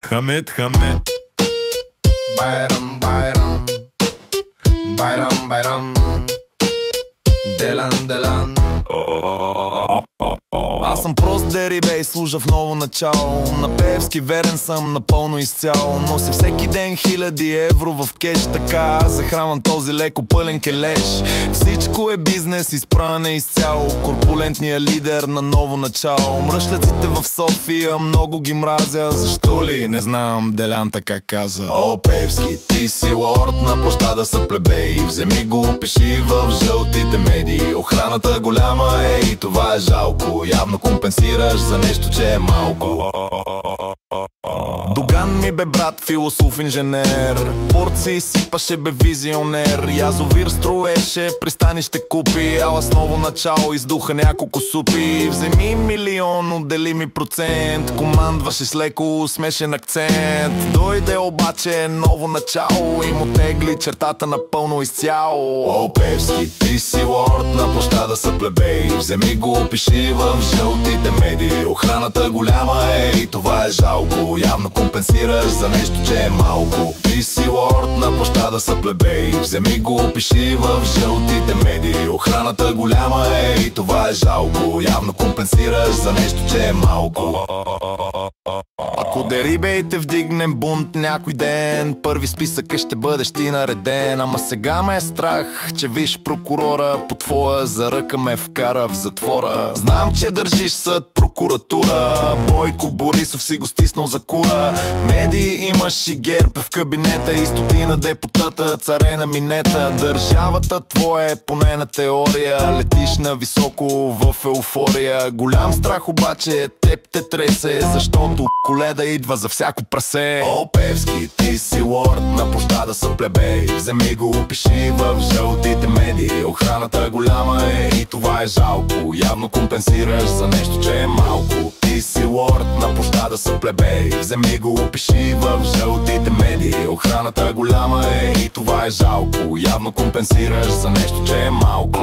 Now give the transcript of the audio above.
Хамет, хамет. Байрам, байрам, байрам, байрам, делан, делан. Аз съм прост дерибе и служа в ново начало. На Певски верен съм напълно изцяло. Нося всеки ден хиляди евро в кеш. Така захранвам този леко пълен келеш. Всичко е бизнес, изправен е изцяло. Корпулентният лидер на ново начало. Мръшляците в София много ги мразя. Защо ли? Не знам, Делян така каза. О, Певски, ти си лорд на площада са плебеи. Вземи го, опиши в жълтите медии. Охраната голяма е и това е жалко. Явно компенсираш за нещо, че е малко. Доган ми бе брат, философ, инженер. Порции сипаше бе визионер. Язовир строеше, пристанище купи. Ала с ново начало издуха няколко супи. Вземи милион, отдели ми процент. Командваше с леко смешен акцент. Дойде обаче ново начало и му тегли чертата напълно изцяло. О, Певски, ти си лорд на площада са плебеи. Вземи го, опиши в жълтите медии. Охраната голяма е и това е жалко. Явно компенсираш за нещо, че е малко. Ти си лорд на площада са плебеи. Вземи го, опиши в жълтите медии. Охраната голяма е и това е жалко. Явно компенсираш за нещо, че е малко. Ако дерибе и те вдигнем бунт някой ден, първи списък ще бъдеш ти нареден. Ама сега ме е страх, че виж прокурора по твоя за ръка ме вкара в затвора. Знам, че държиш съд, прокуратура. Бойко Борисов си го стиснал за кура. Медии имаш и ГЕРБ в кабинета и стотина депутата, царе на минета. Държавата твоя е поне на теория. Летиш на високо в еуфория. Голям страх обаче теб те тресе, защото Коледа идва за всяко прасе. О, Певски, ти си лорд на площада са плебеи. Вземи го, опиши в жълтите медии. Охраната голяма е и това е жалко. Явно компенсираш за нещо, че е малко. Ти си лорд на площада са плебеи. Вземи го, опиши в жълтите медии. Охраната голяма е и това е жалко. Явно компенсираш за нещо, че е малко.